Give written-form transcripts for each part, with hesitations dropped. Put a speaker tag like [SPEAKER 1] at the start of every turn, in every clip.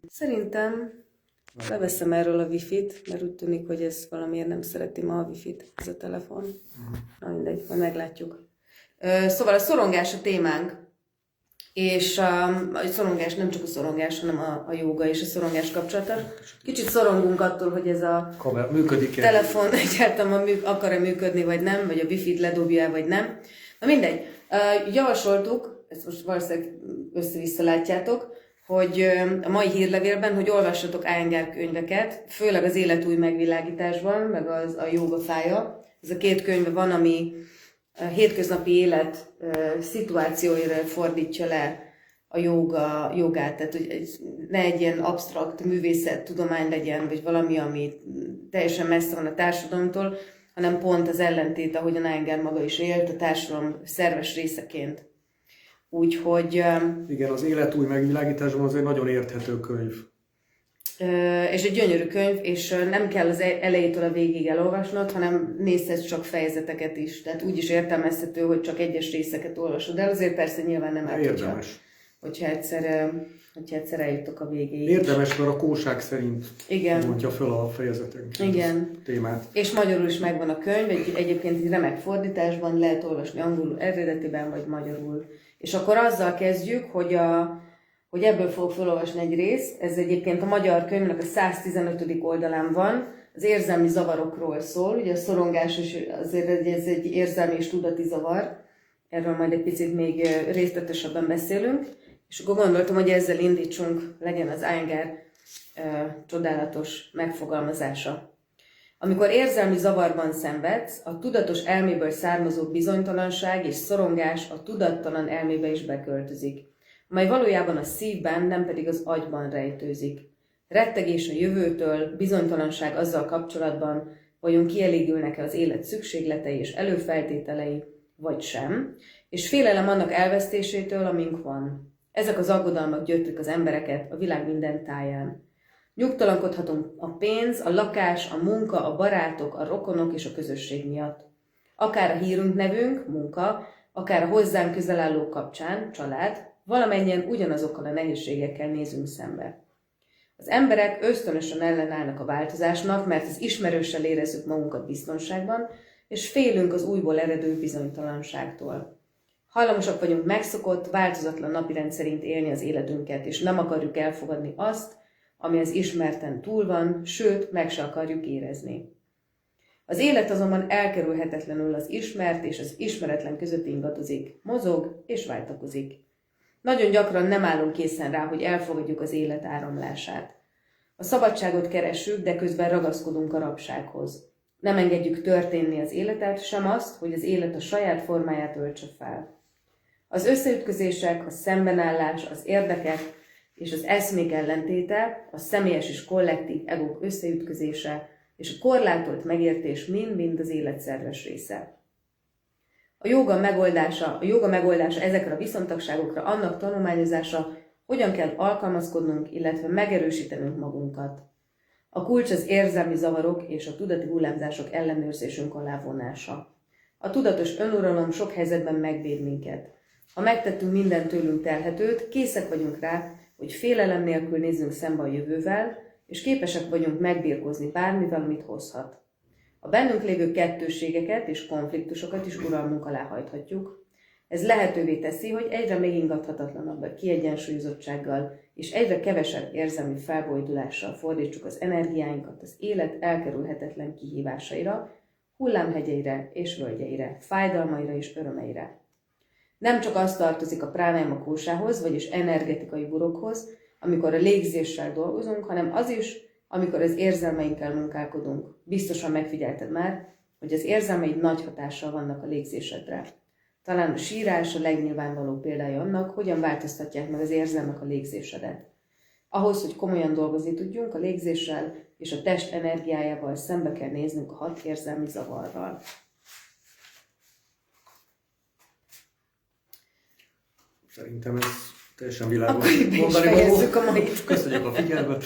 [SPEAKER 1] Szerintem leveszem erről a wifi-t, mert úgy tűnik, hogy ez valamiért nem szereti ma a wifi-t, ez a telefon. Na mindegy, majd meglátjuk. Szóval a szorongás a témánk, és a szorongás nem csak a szorongás, hanem a jóga és a szorongás kapcsolata. Kicsit szorongunk attól, hogy ez a telefon egyáltalán akar-e működni, vagy nem, vagy a wifi-t ledobja, vagy nem. Na mindegy. Javasoltuk, ezt most valószínűleg össze-vissza látjátok, hogy a mai hírlevélben, hogy olvassatok Iyengar könyveket, főleg az Életúj megvilágításban, meg a jóga fája. Ez a két könyv van, ami a hétköznapi élet szituációira fordítja le a jogát, tehát hogy ne egy ilyen absztrakt művészettudomány legyen, vagy valami, ami teljesen messze van a társadalomtól, hanem pont az ellentét, ahogyan Iyengar maga is élt, a társadalom szerves részeként. Úgyhogy...
[SPEAKER 2] Igen, az Életúj megvilágításban az egy nagyon érthető könyv.
[SPEAKER 1] És egy gyönyörű könyv, és nem kell az elejétől a végig elolvasnod, hanem nézhetsz csak fejezeteket is. Tehát úgy is értelmezhető, hogy csak egyes részeket olvasod el, azért persze nyilván nem
[SPEAKER 2] érdemes.
[SPEAKER 1] Hogyha egyszer eljutok a végéig.
[SPEAKER 2] Érdemes, mert a kóság szerint mondja föl a fejezetek témát. És
[SPEAKER 1] magyarul is megvan a könyv, egyébként egy remek fordításban, lehet olvasni angolul eredetiben, vagy magyarul. És akkor azzal kezdjük, hogy ebből fogok felolvasni egy részt. Ez egyébként a magyar könyvnek a 115. oldalán van, az érzelmi zavarokról szól. Ugye a szorongás is azért ez egy érzelmi és tudati zavar. Erről majd egy picit még részletesebben beszélünk. És akkor gondoltam, hogy ezzel indítsunk, legyen az Iyengar csodálatos megfogalmazása. Amikor érzelmi zavarban szenvedsz, a tudatos elméből származó bizonytalanság és szorongás a tudattalan elmébe is beköltözik, amely valójában a szívben, nem pedig az agyban rejtőzik. Rettegés a jövőtől, bizonytalanság azzal kapcsolatban, vajon kielégülnek-e az élet szükségletei és előfeltételei, vagy sem, és félelem annak elvesztésétől, amink van. Ezek az aggodalmak gyötrik az embereket a világ minden táján. Nyugtalankodhatunk a pénz, a lakás, a munka, a barátok, a rokonok és a közösség miatt. Akár a hírünk, nevünk, munka, akár a hozzánk közel álló kapcsán, család, valamennyien ugyanazokkal a nehézségekkel nézünk szembe. Az emberek ösztönösen ellenállnak a változásnak, mert az ismerőssel érezzük magunkat biztonságban, és félünk az újból eredő bizonytalanságtól. Hajlamosak vagyunk megszokott, változatlan napirend szerint élni az életünket, és nem akarjuk elfogadni azt, ami az ismerten túl van, sőt, meg se akarjuk érezni. Az élet azonban elkerülhetetlenül az ismert és az ismeretlen között ingadozik, mozog és váltakozik. Nagyon gyakran nem állunk készen rá, hogy elfogadjuk az élet áramlását. A szabadságot keressük, de közben ragaszkodunk a rabsághoz. Nem engedjük történni az életet, sem azt, hogy az élet a saját formáját öltse fel. Az összeütközések, a szembenállás, az érdekek és az eszmék ellentéte, a személyes és kollektív egók összeütközése és a korlátolt megértés mind-mind az élet szerves része. A jóga megoldása ezekre a viszontagságokra, annak tanulmányozása, hogyan kell alkalmazkodnunk, illetve megerősítenünk magunkat. A kulcs az érzelmi zavarok és a tudati hullámzások ellenőrzésünk alá vonása. A tudatos önuralom sok helyzetben megvéd minket. Ha megtettünk minden tőlünk telhetőt, készek vagyunk rá, hogy félelem nélkül nézzünk szembe a jövővel, és képesek vagyunk megbirkózni bármivel, amit hozhat. A bennünk lévő kettősségeket és konfliktusokat is uralmunk alá hajthatjuk. Ez lehetővé teszi, hogy egyre megingathatatlanabb a kiegyensúlyozottsággal és egyre kevesebb érzelmi felbojdulással fordítsuk az energiáinkat az élet elkerülhetetlen kihívásaira, hullámhegyeire és völgyeire, fájdalmaira és örömeire. Nem csak az tartozik a pránájma kósához, vagyis energetikai burokhoz, amikor a légzéssel dolgozunk, hanem az is, amikor az érzelmeinkkel munkálkodunk. Biztosan megfigyelted már, hogy az érzelmeid nagy hatással vannak a légzésedre. Talán a sírás a legnyilvánvalóbb példája annak, hogyan változtatják meg az érzelmek a légzésedet. Ahhoz, hogy komolyan dolgozni tudjunk a légzéssel és a test energiájával, szembe kell néznünk a 6 érzelmi zavarral.
[SPEAKER 2] Szerintem ez teljesen világos.
[SPEAKER 1] Akkor mondani fejezzük a mait.
[SPEAKER 2] Köszönjük a figyelmet.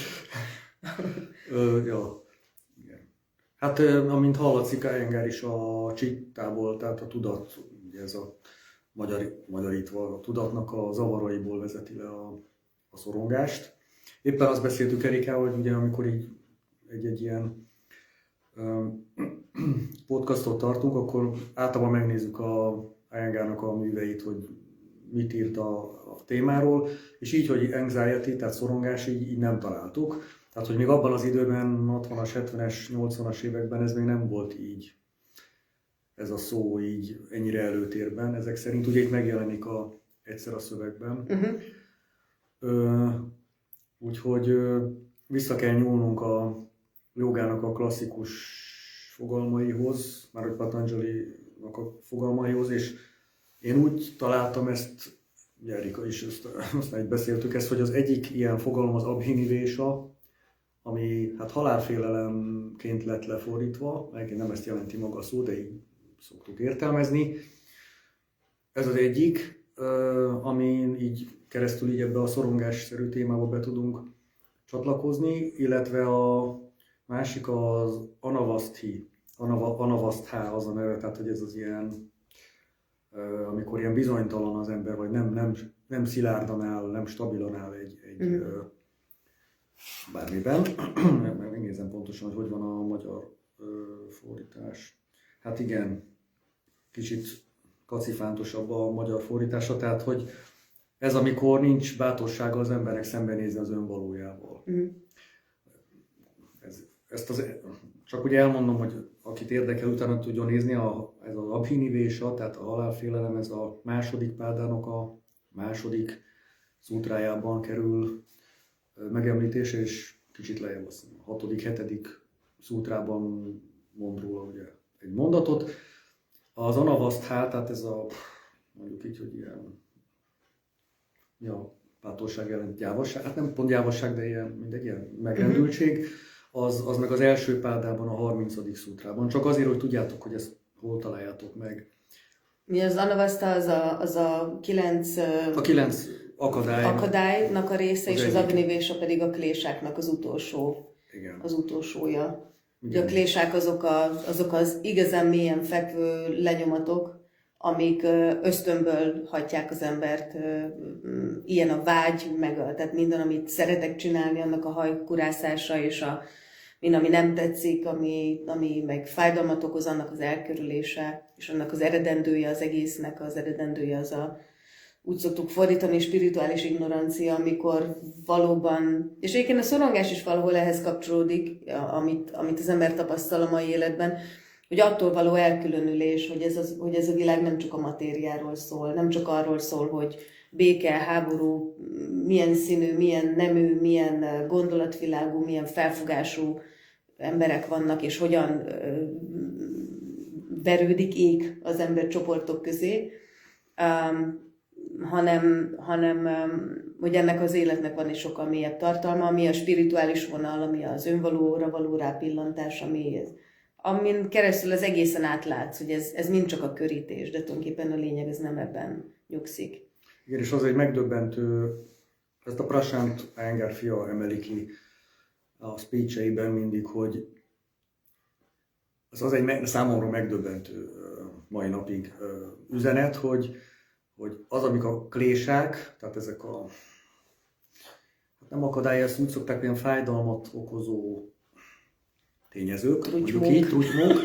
[SPEAKER 2] Ja. Igen. Hát, amint hallatszik, Iyengar is a csittából, tehát a tudat, ugye ez a magyarítva a tudatnak a zavaraiból vezeti le a szorongást. Éppen azt beszéltük Erikával, hogy ugye amikor így egy ilyen podcastot tartunk, akkor általában megnézzük a Iyengarnak a műveit, hogy mit írt a témáról, és így, hogy anxiety, tehát szorongás, így nem találtuk. Tehát, hogy még abban az időben, 60-as, 70-es, 80-as években ez még nem volt így, ez a szó így ennyire előtérben. Ezek szerint ugye itt megjelenik egyszer a szövegben. Úgyhogy vissza kell nyúlnunk a jogának a klasszikus fogalmaihoz, már hogy Patanjali-nak a fogalmaihoz, és én úgy találtam ezt, ugye Erika is, azt már beszéltük ezt, hogy az egyik ilyen fogalom az abhinivésa, ami hát halálfélelemként lett lefordítva, egyébként nem ezt jelenti maga a szó, de így szoktuk értelmezni. Ez az egyik, amin így keresztül így ebbe a szorongásszerű témába be tudunk csatlakozni, illetve a másik az anavaszthi, anavaszthá az a neve, tehát hogy ez az ilyen, amikor ilyen bizonytalan az ember, vagy nem szilárdan áll, nem stabilan áll egy bármiben. Megnézem pontosan, hogy van a magyar fordítás. Hát igen, kicsit kacifántosabb a magyar fordítása, tehát hogy ez amikor nincs bátorsága az embernek szembenézni az önvalójával. Csak ugye elmondom, hogy akit érdekel, utána tudjon nézni, ez az abhinivésa, tehát a halálfélelem, ez a második pádának a második szútrájában kerül megemlítése, és kicsit lejjebb a 6.-7. szútrában mond róla ugye egy mondatot. Az anavaszthá, tehát ez a, mondjuk így, hogy ilyen, ja, bátorság ellen gyávasság, hát nem pont gyávasság, de ilyen, mindegy, ilyen megrendültség, az meg az első pádában, a 30. szútrában. Csak azért, hogy tudjátok, hogy ezt hol találjátok meg.
[SPEAKER 1] Mi az anavaszta, az a 9...
[SPEAKER 2] A 9
[SPEAKER 1] akadálynak a része, és az
[SPEAKER 2] egyik.
[SPEAKER 1] abhinivésa pedig a klésáknak az utolsó.
[SPEAKER 2] Igen.
[SPEAKER 1] Az utolsója.
[SPEAKER 2] Igen.
[SPEAKER 1] Ugye a klésák azok az igazán mélyen fekvő lenyomatok, amik ösztönből hagyják az embert, ilyen a vágy, tehát minden, amit szeretek csinálni, annak a hajkurászása, és minden, ami nem tetszik, ami meg fájdalmat okoz, annak az elkerülése, és annak az eredendője, az egésznek az eredendője az úgy szoktuk fordítani, spirituális ignorancia, amikor valóban, és egyébként a szorongás is valahol ehhez kapcsolódik, amit az ember tapasztal a mai életben, hogy attól való elkülönülés, hogy ez a világ nem csak a matériáról szól, nem csak arról szól, hogy béke, háború, milyen színű, milyen nemű, milyen gondolatvilágú, milyen felfogású emberek vannak, és hogyan verődik ég az embercsoportok közé, hanem hogy ennek az életnek van is sokkal mélyebb tartalma, ami a spirituális vonal, ami az önvalóra való rápillantás, amin keresztül az egészen átlátsz, hogy ez mind csak a körítés, de tulajdonképpen a lényeg ez nem ebben nyugszik.
[SPEAKER 2] Igen, és az egy megdöbbentő, ezt a Prashant Iyengar fia emeli ki a speecheiben mindig, hogy az egy számomra megdöbbentő mai napig üzenet, hogy az, amik a klésák, tehát ezek nem akadály, ezt úgy szokták, ilyen fájdalmat okozó tényezők, mondjuk így, trutymók,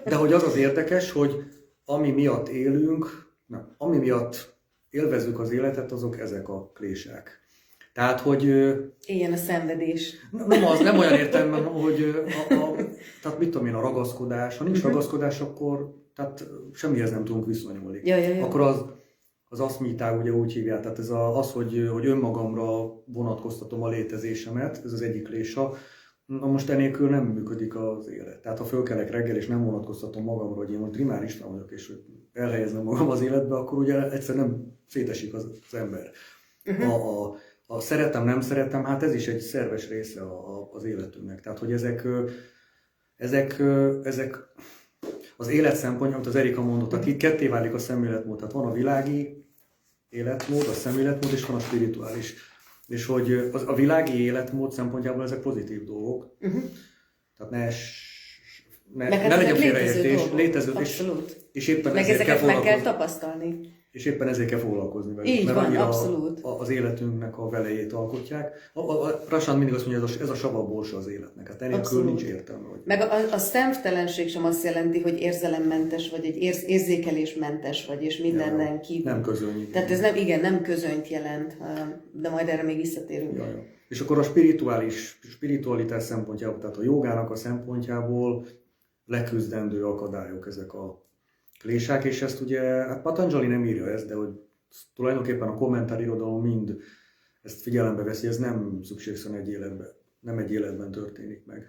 [SPEAKER 2] de hogy az érdekes, hogy ami miatt élünk, ami miatt élvezzük az életet, azok ezek a klésák. Tehát, hogy...
[SPEAKER 1] Éljen a szenvedés.
[SPEAKER 2] Nem olyan értelemben, hogy tehát mit tudom én, a ragaszkodás. Ha nincs ragaszkodás, akkor tehát semmihez nem tudunk viszonyulni.
[SPEAKER 1] Ja.
[SPEAKER 2] Akkor az aszmitá, ugye úgy hívják, tehát ez az, hogy önmagamra vonatkoztatom a létezésemet, ez az egyik lésa. Na most enélkül nem működik az élet. Tehát ha fölkelek reggel és nem vonatkoztatom magamra, hogy én most Trimár István vagyok, és hogy elhelyezem magam az életbe, akkor ugye egyszer nem szétesik az ember. A szeretem, nem szeretem, hát ez is egy szerves része az életünknek. Tehát, hogy ezek az élet szempontja, amit az Erika mondott, tehát itt ketté válik a szemléletmód. Tehát van a világi életmód, a szemléletmód, és van a spirituális. És hogy a világi életmód szempontjából ezek pozitív dolgok. Tehát ne legyen félreértés, létező, és éppen
[SPEAKER 1] meg
[SPEAKER 2] ezért
[SPEAKER 1] ezeket
[SPEAKER 2] kell
[SPEAKER 1] meg kell tapasztalni.
[SPEAKER 2] és éppen ezért kell foglalkozni velük,
[SPEAKER 1] Így
[SPEAKER 2] mert
[SPEAKER 1] van,
[SPEAKER 2] annyira
[SPEAKER 1] abszolút.
[SPEAKER 2] az életünknek a velejét alkotják. Rasán mindig azt mondja, ez a sava borsa az életnek, hát enélkül
[SPEAKER 1] Abszolút.
[SPEAKER 2] nincs értelme. Hogy
[SPEAKER 1] Meg a szemtelenség sem azt jelenti, hogy érzelemmentes vagy, egy érzékelésmentes vagy, és mindenen kívül.
[SPEAKER 2] nem közöny.
[SPEAKER 1] Tehát ez nem közönyt jelent, de majd erre még visszatérünk.
[SPEAKER 2] Ja. És akkor a spiritualitás szempontjából, tehát a jogának a szempontjából leküzdendő akadályok ezek a klésák, és ezt ugye, hát Patanjali nem írja ezt, de hogy tulajdonképpen a kommentárirodalom mind ezt figyelembe veszi, ez nem szükségszerűen nem egy életben történik meg.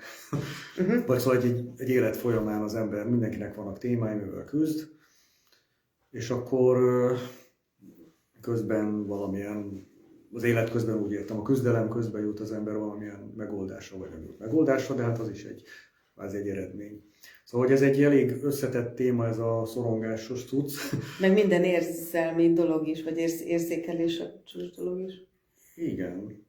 [SPEAKER 2] Vagy szóval egy élet folyamán az ember, mindenkinek vannak témái, mivel küzd, és akkor közben valamilyen, az élet közben úgy értem, a küzdelem közben jut az ember valamilyen megoldásra, vagy nem jut megoldásra, de hát az is egy eredmény. Szóval, hogy ez egy elég összetett téma, ez a szorongásos cucc.
[SPEAKER 1] Meg minden érzelmi dolog is, vagy érzékeléses dolog is.
[SPEAKER 2] Igen.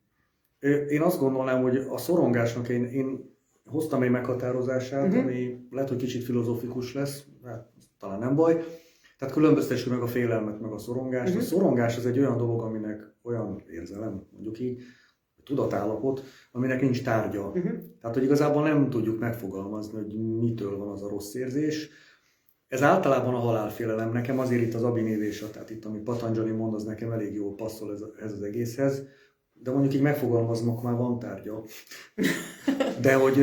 [SPEAKER 2] Én azt gondolnám, hogy a szorongásnak én hoztam egy meghatározását, ami lehet, hogy kicsit filozófikus lesz, hát talán nem baj. Tehát különböztessük meg a félelmet, meg a szorongást. A szorongás az egy olyan dolog, aminek olyan érzelem, mondjuk így, tudatállapot, aminek nincs tárgya. Tehát, hogy igazából nem tudjuk megfogalmazni, hogy mitől van az a rossz érzés. Ez általában a halálfélelem. Nekem azért itt az abinévésa, tehát itt, amit Patanjali mond, az nekem elég jól passzol ez az egészhez. De mondjuk így megfogalmazom, akkor már van tárgya. De hogy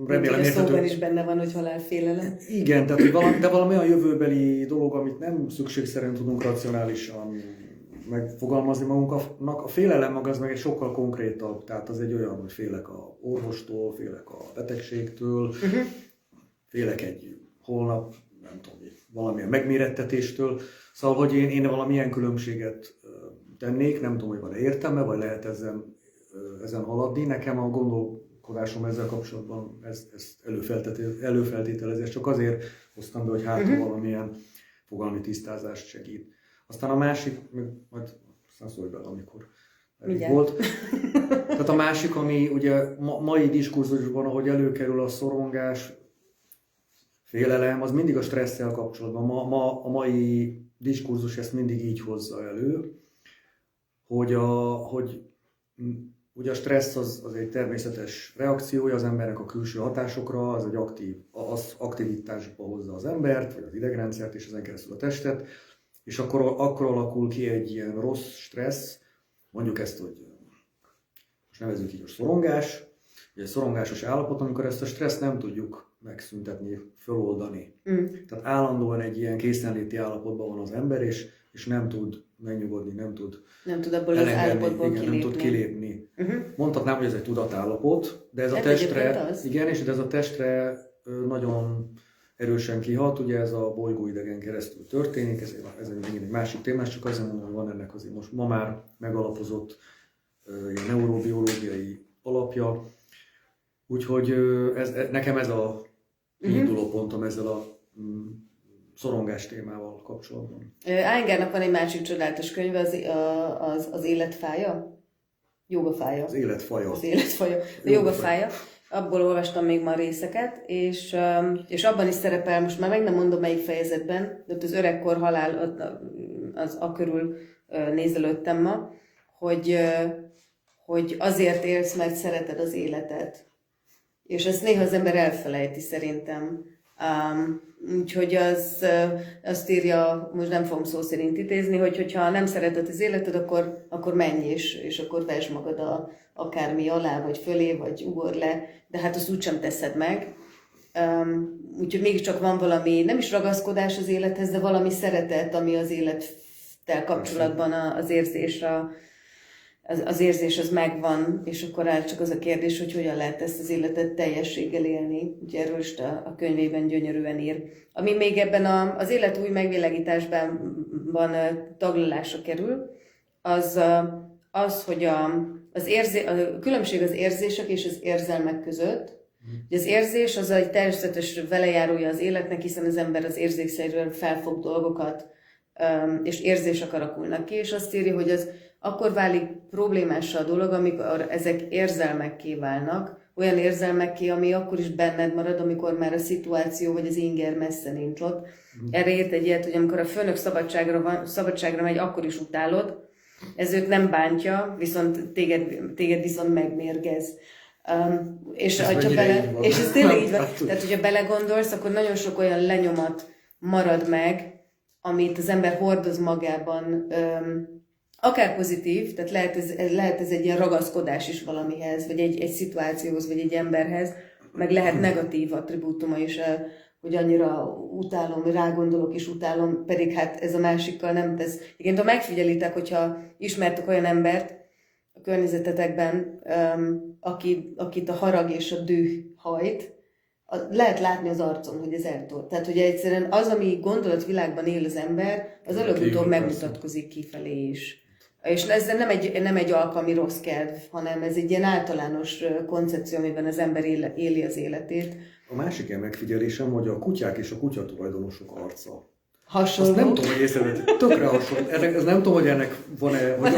[SPEAKER 2] remélem
[SPEAKER 1] érthető. A szóban is benne van, hogy halálfélelem.
[SPEAKER 2] Igen, tehát hogy valami olyan jövőbeli dolog, amit nem szükségszerűen tudunk racionálisan megfogalmazni magunknak. A félelem maga az meg egy sokkal konkrétabb, tehát az egy olyan, hogy félek a orvostól, félek a betegségtől, félek egy holnap, nem tudom, valamilyen megmérettetéstől. Szóval, hogy én valamilyen különbséget tennék, nem tudom, hogy van-e értelme, vagy lehet ezen haladni. Nekem a gondolkodásom ezzel kapcsolatban ezt előfeltételezés, csak azért hoztam be, hogy hát valamilyen fogalmi tisztázást segít. Aztán a másik, majd aztán szólj bele, amikor elég volt. Tehát a másik, ami ugye mai diskurzusban, ahogy előkerül a szorongás, félelem, az mindig a stresszel kapcsolatban. A mai diskurzus ezt mindig így hozza elő, hogy ugye a stressz az egy természetes reakciója az embernek a külső hatásokra, az az aktivitásba hozza az embert, vagy az idegrendszert, és ezen keresztül a testet, és akkor alakul ki egy ilyen rossz stressz, mondjuk ezt, hogy most nevezzük így a szorongás, egy szorongásos állapot, amikor ezt a stresszt nem tudjuk megszüntetni, föloldani. Tehát állandóan egy ilyen készenléti állapotban van az ember, és nem tud megnyugodni, nem tud
[SPEAKER 1] abból az állapotból
[SPEAKER 2] kilépni. Nem tud kilépni. Mondhatnám, hogy ez egy tudatállapot, de ez a testre, és ez a testre nagyon erősen kihat, ugye ez a bolygóidegen keresztül történik, ez megint egy másik témás, csak azért mondom, hogy van ennek azért most ma már megalapozott ilyen neurobiológiai alapja. Úgyhogy nekem ez a induló pontom ezzel a szorongás témával kapcsolatban.
[SPEAKER 1] Eingernek van egy másik csodálatos könyve, az életfája? Jogafája.
[SPEAKER 2] Az életfaja.
[SPEAKER 1] Az életfaja. A jogafája. Abból olvastam még ma részeket, és abban is szerepel, most már meg nem mondom melyik fejezetben, de ott az öregkor halál az körül nézelődtem ma, hogy azért élsz, mert szereted az életet. És ezt néha az ember elfelejti szerintem. Úgyhogy azt írja, most nem fogom szó szerint idézni, hogyha nem szereted az életed, akkor menj és akkor vesd magad akármi alá, vagy fölé, vagy ugorj le, de hát azt úgysem teszed meg. Úgyhogy mégiscsak van valami, nem is ragaszkodás az élethez, de valami szeretet, ami az élettel kapcsolatban az érzés az megvan, és akkor áll csak az a kérdés, hogy hogyan lehet ezt az életet teljességgel élni. Ugye erről is a könyvében gyönyörűen ír. Ami még ebben az élet új megvilágításban taglalásra kerül, az hogy a különbség az érzések és az érzelmek között. Az érzés az egy természetes velejárója az életnek, hiszen az ember az érzékszerűen felfog dolgokat, és érzések alakulnak ki, és azt írja, hogy az akkor válik problémássá a dolog, amikor ezek érzelmekké válnak, olyan érzelmekké, ami akkor is benned marad, amikor már a szituáció vagy az inger messze nincs ott. Erre írt egy ilyet, hogy amikor a főnök szabadságra megy, akkor is utálod. Ez őt nem bántja, viszont téged viszont megmérgez. És ez tényleg így van. Tehát, hogyha belegondolsz, akkor nagyon sok olyan lenyomat marad meg, amit az ember hordoz magában, akár pozitív, tehát lehet ez egy ilyen ragaszkodás is valamihez, vagy egy szituációhoz, vagy egy emberhez, meg lehet negatív attribútuma is, hogy annyira utálom, rágondolok és utálom, pedig hát ez a másikkal nem tesz. Igen, ha megfigyelitek, hogyha ismertek olyan embert a környezetetekben, akit a harag és a düh hajt, lehet látni az arcon, hogy ez eltolt. Tehát, hogy egyszerűen az, ami gondolatvilágban él az ember, az előbb-utóbb megmutatkozik kifelé is. És ez nem egy alkalmi rossz kedv, hanem ez egy ilyen általános koncepció, amiben az ember éli az életét.
[SPEAKER 2] A másik ilyen megfigyelésem, hogy a kutyák és a kutyatulajdonosok arca.
[SPEAKER 1] Hasonló.
[SPEAKER 2] Azt nem tudom, hogy észrevettem. Tökre hasonló. Ez nem tudom, hogy ennek van-e, hogy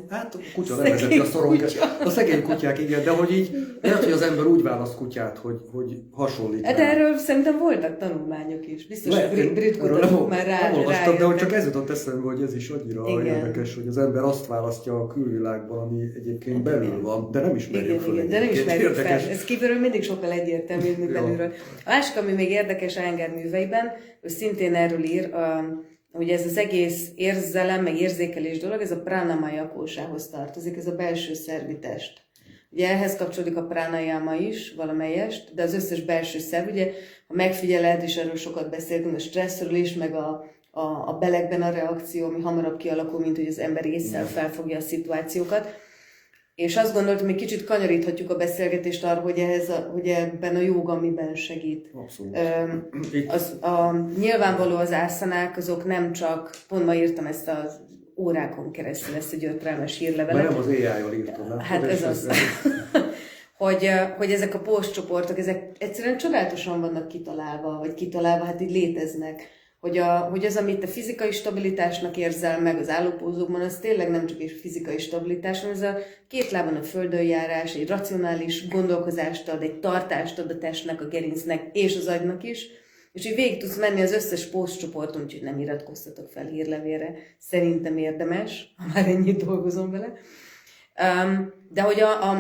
[SPEAKER 2] hát a kutya nem vezeti a szorongást. A szegény kutyák, igen, de hogy így, lehet, hogy az ember úgy választ kutyát, hogy hasonlít.
[SPEAKER 1] Hát erről szerintem voltak tanulmányok is. Biztos, hogy brit kutatók már
[SPEAKER 2] rájöttek. De hogy csak ez jutott eszembe, hogy ez is annyira érdekes, hogy az ember azt választja a külvilágban, ami egyébként belül van, de nem ismerjük fel.
[SPEAKER 1] Igen, de nem ismerjük fel. Ez kívülről mindig sokkal egyértelműbb, mint belülről. A másik, ami még érdekes Iyengar műveiben, ő szintén erről ír, hogy ez az egész érzelem, meg érzékelés dolog, ez a pranamaya kósához tartozik, ez a belső szervi test. Ugye ehhez kapcsolódik a pranayama is, valamelyest, de az összes belső szerv, ugye, ha megfigyeled, és erről sokat beszéltünk, a stresszről is, meg a belegben a reakció, ami hamarabb kialakul, mint hogy az ember ésszel felfogja a szituációkat. És azt gondoltam, hogy kicsit kanyaríthatjuk a beszélgetést arra, hogy ebben a jóga miben segít.
[SPEAKER 2] Abszolút.
[SPEAKER 1] Nyilvánvaló az ászanák, azok nem csak, pont ma írtam ezt az órákon keresztül, ezt egy ötrelmes hírlevelet.
[SPEAKER 2] Mert nem az AI-jal írtam, nem?
[SPEAKER 1] Hát ez az. hogy ezek a postcsoportok, ezek egyszerűen csodálatosan vannak kitalálva, hát így léteznek. Hogy az, amit a fizikai stabilitásnak érzel meg az állópózókban, az tényleg nem csak egy fizikai stabilitás, hanem ez a két lábon a földön járás, egy racionális gondolkozást ad, egy tartást ad a testnek, a gerincnek és az agynak is, és így végig tudsz menni az összes posztcsoporton, úgyhogy nem iratkoztatok fel hírlevélre. Szerintem érdemes, ha már ennyit dolgozom vele. De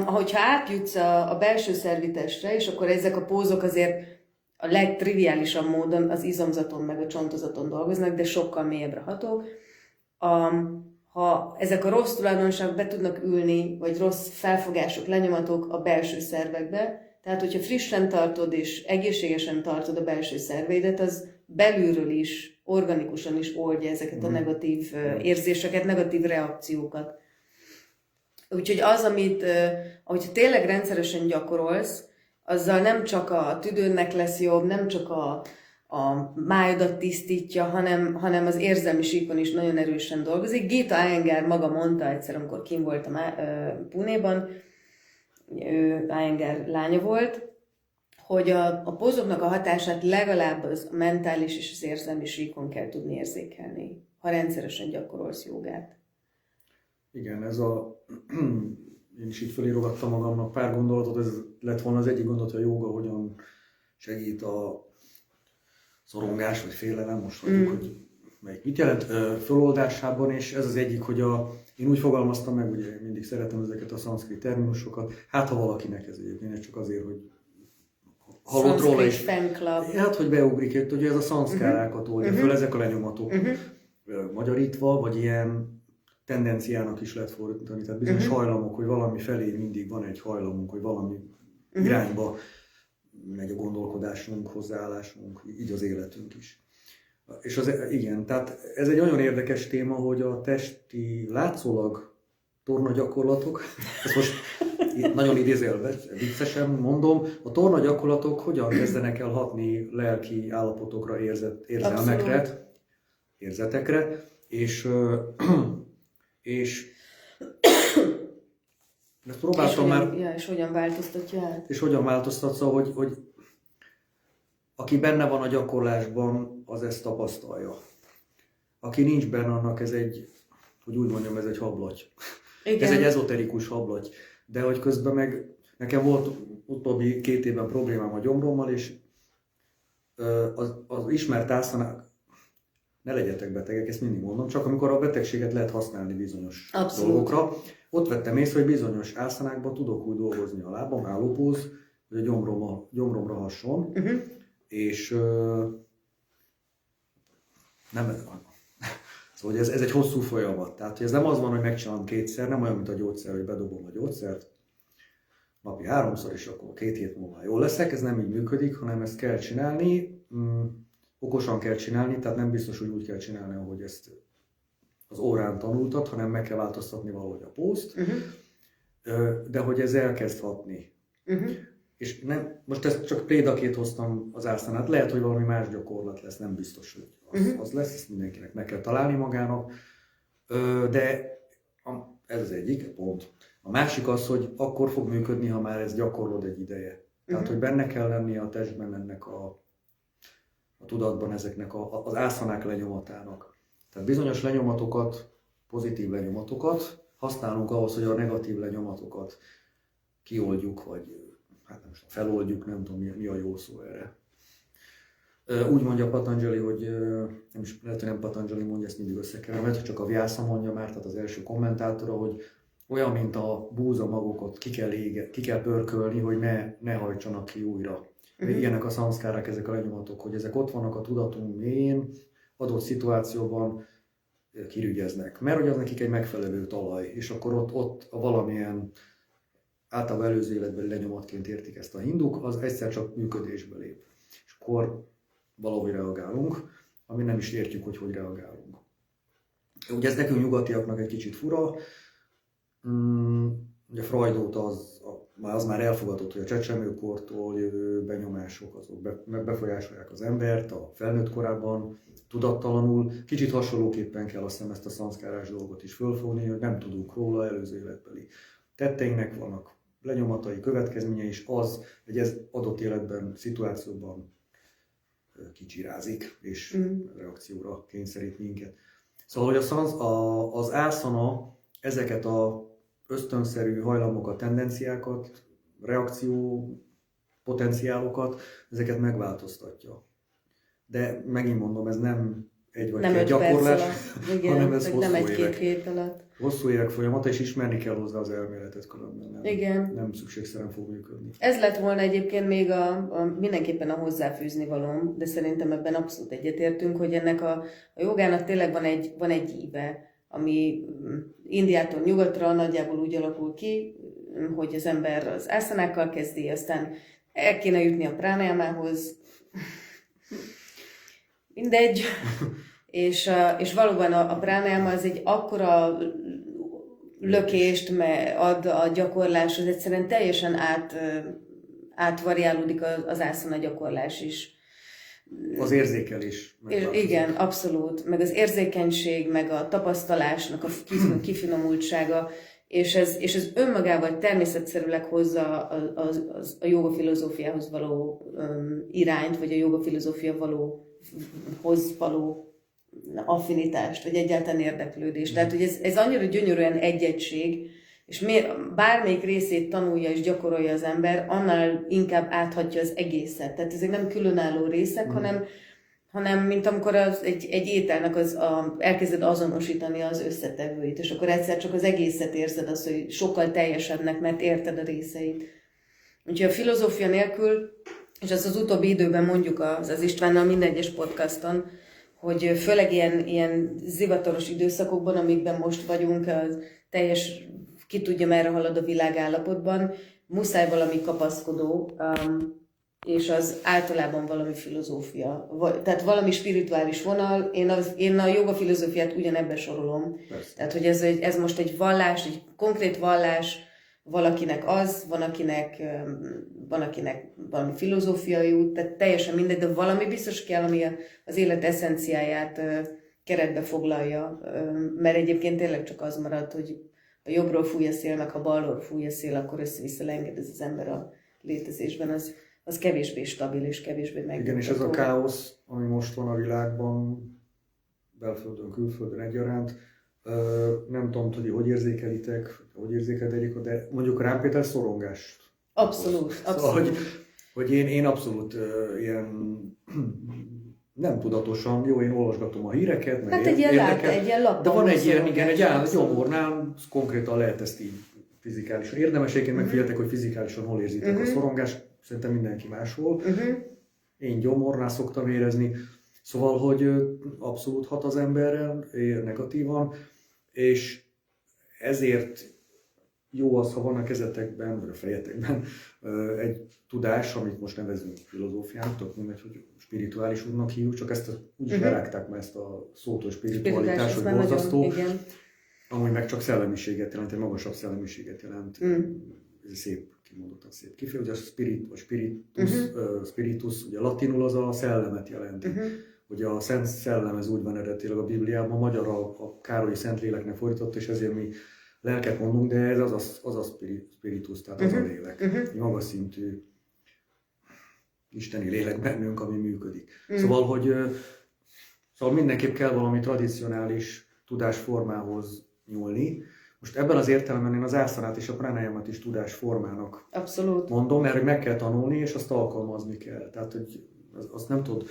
[SPEAKER 1] hogyha átjutsz a belső szervitestre, és akkor ezek a pózok azért a legtriviálisabb módon az izomzaton meg a csontozaton dolgoznak, de sokkal mélyebbre hatók. Ha ezek a rossz tulajdonságok be tudnak ülni, vagy rossz felfogások, lenyomatok a belső szervekbe, tehát hogyha frissen tartod és egészségesen tartod a belső szerveidet, az belülről is, organikusan is oldja ezeket a negatív érzéseket, negatív reakciókat. Úgyhogy az, ahogyha tényleg rendszeresen gyakorolsz, azzal nem csak a tüdőnek lesz jobb, nem csak a májodat tisztítja, hanem az érzelmi síkon is nagyon erősen dolgozik. Gita Iyengar maga mondta egyszer, amikor kim voltam Punéban, ő Iyengar lánya volt, hogy a pózoknak a hatását legalább az a mentális és az érzelmi síkon kell tudni érzékelni, ha rendszeresen gyakorolsz jogát.
[SPEAKER 2] Igen, én is így felírogattam magamnak pár gondolatot, ez lett volna az egyik gondolat, hogy a jóga hogyan segít a szorongás vagy félelem, most tudjuk, hogy melyik mit jelent, föloldásában, és ez az egyik, hogy én úgy fogalmaztam meg, ugye én mindig szeretem ezeket a szanszkrit terminusokat, hát ha valakinek ez egyébként, csak azért, hogy hallott róla is. Hát, hogy beugrik, hogy ez a szanszkárákat oldja föl, ezek a lenyomatok magyarítva, vagy ilyen tendenciának is lehet fordítani, tehát bizonyos hajlamok, hogy valami felé mindig van egy hajlamunk, hogy valami irányba megy a gondolkodásunk, hozzáállásunk, így az életünk is. És igen, tehát ez egy nagyon érdekes téma, hogy a testi látszólag tornagyakorlatok, ezt most nagyon idézélve, viccesen mondom, a tornagyakorlatok hogyan kezdenek el hatni lelki állapotokra, érzelmekre, érzetekre, és ezt próbáltam már...
[SPEAKER 1] És hogyan változtatja át?
[SPEAKER 2] És hogyan változtatja, hogy aki benne van a gyakorlásban, az ezt tapasztalja. Aki nincs benne, annak ez egy, hogy úgy mondjam, ez egy hablaty. Igen. Ez egy ezoterikus hablaty. de hogy közben meg nekem volt utóbbi 2 évben problémám a gyomrommal, és az ismert ászanák, ne legyetek betegek, ezt mindig mondom, csak amikor a betegséget lehet használni bizonyos dolgokra. Ott vettem észre, hogy bizonyos ászanákban tudok úgy dolgozni a lábam, állópóz, hogy a gyomromra hasson, és nem, szóval ez egy hosszú folyamat. Tehát ez nem az van, hogy megcsinálom 2-szer, nem olyan, mint a gyógyszer, hogy bedobom a gyógyszert napi 3-szor, és akkor 2 hét múlva jól leszek. Ez nem így működik, hanem ezt kell csinálni, okosan kell csinálni, tehát nem biztos, hogy úgy kell csinálni, ahogy ezt az órán tanultad, hanem meg kell változtatni valahogy a pózt, de hogy ez elkezd hatni. És nem, most ezt csak példaként hoztam az ászanát, lehet, hogy valami más gyakorlat lesz, nem biztos, hogy az lesz, ezt mindenkinek meg kell találni magának, de ez az egyik pont. A másik az, hogy akkor fog működni, ha már ezt gyakorlod egy ideje. Tehát, hogy benne kell lennie a testben ennek a tudatban ezeknek az ászanák lenyomatának. Tehát bizonyos lenyomatokat, pozitív lenyomatokat használunk ahhoz, hogy a negatív lenyomatokat kioldjuk, vagy hát nem tudom, feloldjuk, nem tudom mi a jó szó erre. Úgy mondja Patanjali, hogy nem is, lehet, hogy nem Patanjali mondja, ezt mindig összekeverem, csak a Vyasa mondja már, tehát az első kommentátora, hogy olyan, mint a búza magokat ki kell pörkölni, hogy ne hajtsanak ki újra. Ilyenek a szamszkárák, ezek a lenyomatok, hogy ezek ott vannak a tudatunk mélyén, adott szituációban kirügyeznek. Mert hogy az nekik egy megfelelő talaj, és akkor ott a valamilyen általában előző életbeli lenyomatként értik ezt a hinduk, az egyszer csak működésbe lép. És akkor valahogy reagálunk, ami nem is értjük, hogy reagálunk. Ugye ez nekünk nyugatiaknak egy kicsit fura. Ugye Freudot az már elfogadott, hogy a csecsemőkortól jövő benyomások azok befolyásolják az embert a felnőtt korában, tudattalanul. Kicsit hasonlóképpen kell azt hiszem ezt a szamszkárás dolgot is fölfogni, hogy nem tudunk róla, előző életbeli tetteinknek vannak lenyomatai, következménye is az, hogy ez adott életben, szituációban kicsirázik, és reakcióra kényszerít minket. Szóval, hogy az ászana ezeket a ösztönszerű hajlamokat, tendenciákat, reakció potenciálokat, ezeket megváltoztatja. De megint mondom, ez nem egy vagy két gyakorlás, hanem ez hosszú évek.
[SPEAKER 1] Hét alatt.
[SPEAKER 2] Hosszú évek folyamata, és ismerni kell hozzá az elméletet, különben nem szükségszerűen fog működni.
[SPEAKER 1] Ez lett volna egyébként még mindenképpen a hozzáfűzni valóm, de szerintem ebben abszolút egyetértünk, hogy ennek a jogának tényleg van egy íve, ami Indiától nyugatra nagyjából úgy alakul ki, hogy az ember az ászanákkal kezdi, aztán el kéne jutni a pránájámához, mindegy, és valóban a pránájáma az egy akkora lökést ad a gyakorláshoz, egyszerűen teljesen átvariálódik az ászana gyakorlás is.
[SPEAKER 2] Az érzékelés.
[SPEAKER 1] Igen, abszolút. Meg az érzékenység, meg a tapasztalásnak a kifinomultsága, és ez önmagával természetszerűleg hozza a jóga filozófiához való irányt, vagy a jóga filozófiahoz való affinitást, vagy egyáltalán érdeklődést. Tehát, hogy ez annyira gyönyörűen egy egység, és bármelyik részét tanulja és gyakorolja az ember, annál inkább áthatja az egészet. Tehát ezek nem különálló részek, hanem mint amikor egy ételnek elkezded azonosítani az összetevőit, és akkor egyszer csak az egészet érzed, azt, hogy sokkal teljesebbnek, mert érted a részeit. Úgyhogy a filozófia nélkül, és ezt az utóbbi időben mondjuk az Istvánnal minden egyes podcaston, hogy főleg ilyen zivataros időszakokban, amikben most vagyunk, az teljes ki tudja, merre halad a világ állapotban, muszáj valami kapaszkodó, és az általában valami filozófia, tehát valami spirituális vonal. Én a joga filozófiát ugyanebbe sorolom.
[SPEAKER 2] Persze.
[SPEAKER 1] Tehát, hogy ez most egy vallás, egy konkrét vallás, valakinek van akinek valami filozófiai út, tehát teljesen mindegy, de valami biztos kell, ami az élet eszenciáját keretbe foglalja, mert egyébként tényleg csak az marad, hogy ha jobbról fúj a szél, meg ha balról fúj a szél, akkor össze-vissza lenged az ember a létezésben, az kevésbé stabil és kevésbé megnyugtató.
[SPEAKER 2] Igen, és ez a káosz, ami most van a világban, belföldön, külföldön egyaránt, Nem tudom, hogy érzékelitek, hogy érzékeltedik, de mondjuk rám például szorongást.
[SPEAKER 1] Abszolút,
[SPEAKER 2] Szóval,
[SPEAKER 1] abszolút.
[SPEAKER 2] hogy én abszolút ilyen nem tudatosan, jó, én olvasgatom a híreket, meg
[SPEAKER 1] Hát egy ilyen laptop.
[SPEAKER 2] de van egy ilyen, igen, egy állat gyomornál, konkrétan lehet ezt így fizikálisan. Érdemes egyébként megfigyeltek, hogy fizikálisan hol érzitek a szorongást, szerintem mindenki máshol. Én gyomornál szoktam érezni, szóval, hogy abszolút hat az emberrel, negatívan, és ezért jó az, ha van a kezetekben, vagy a fejetekben egy tudás, amit most nevezünk filozófiának, tök mindegy, hogy spirituális úrnak hívjuk, csak ezt úgy is berágták már ezt a szót, hogy spiritualitás, hogy borzasztó. Amúgy meg csak szellemiséget jelent, egy magasabb szellemiséget jelent. Ez szép, kimondottan szép kifejezés, ugye a spirit, vagy spiritus, ugye latinul az a szellemet jelenti. Ugye a Szent Szellem, ez úgy van eredetileg a Bibliában, magyarra a Károlyi Szentléleknek fordított, és ezért mi lelket mondunk, de ez az a spiritus, tehát az a lélek. Egy magas szintű isteni lélek bennünk, ami működik. Szóval mindenképp kell valami tradicionális tudásformához nyúlni. Most ebben az értelemben én az ászanát és a pránájámat is tudásformának mondom, mert hogy meg kell tanulni, és azt alkalmazni kell. Tehát, hogy azt nem tud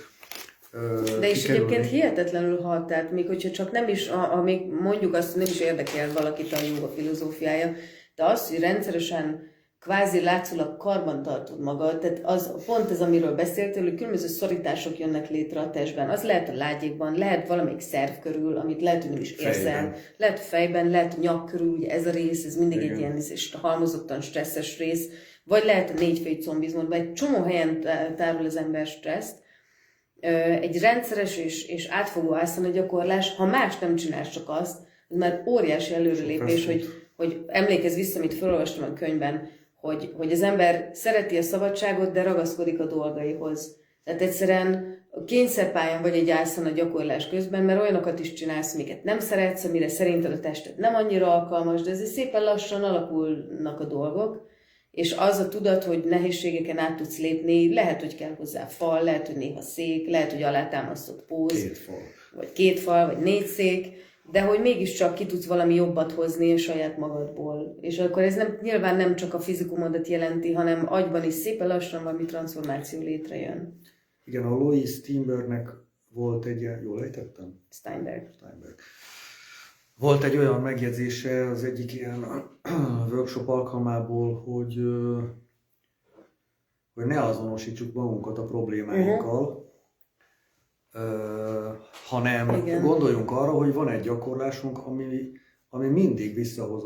[SPEAKER 1] de és egyébként hihetetlenül hat, tehát még hogyha csak nem is, még mondjuk azt, nem is érdekel valakit a jóga filozófiája, de az, hogy rendszeresen kvázi látszólag karban tartod magad, tehát az pont ez, amiről beszéltél, hogy különböző szorítások jönnek létre a testben. Az lehet a lágyékban, lehet valamelyik szerv körül, amit lehet, hogy nem is érzel, lehet fejben, lehet nyak körül, ugye ez a rész, ez mindig egy ilyen halmozottan stresszes rész, vagy lehet a négyfejcombizmod, vagy egy csomó helyen tárol az ember stresszt. Egy rendszeres és átfogó ászana gyakorlás, ha más nem csinálsz, csak azt, az már óriási előrelépés, hogy emlékezz vissza, amit felolvastam a könyvben, hogy az ember szereti a szabadságot, de ragaszkodik a dolgaihoz. Tehát egyszerűen kényszerpályán vagy egy ászana gyakorlás közben, mert olyanokat is csinálsz, amiket nem szeretsz, amire szerinted a tested nem annyira alkalmas, de ezért szépen lassan alakulnak a dolgok. És az a tudat, hogy nehézségeken át tudsz lépni, lehet, hogy kell hozzá fal, lehet, hogy néha szék, lehet, hogy alátámasztott póz, vagy 2 fal, vagy 4 szék, de hogy mégiscsak ki tudsz valami jobbat hozni a saját magadból. És akkor ez nyilván nem csak a fizikumodat jelenti, hanem agyban is szépen lassan valami transformáció létrejön.
[SPEAKER 2] Igen, a Louis Steinbergnek volt egy ilyen, jól ejtettem?
[SPEAKER 1] Steinberg.
[SPEAKER 2] Volt egy olyan megjegyzése az egyik ilyen workshop alkalmából, hogy ne azonosítsuk magunkat a problémáinkkal, hanem gondoljunk arra, hogy van egy gyakorlásunk, ami mindig visszahoz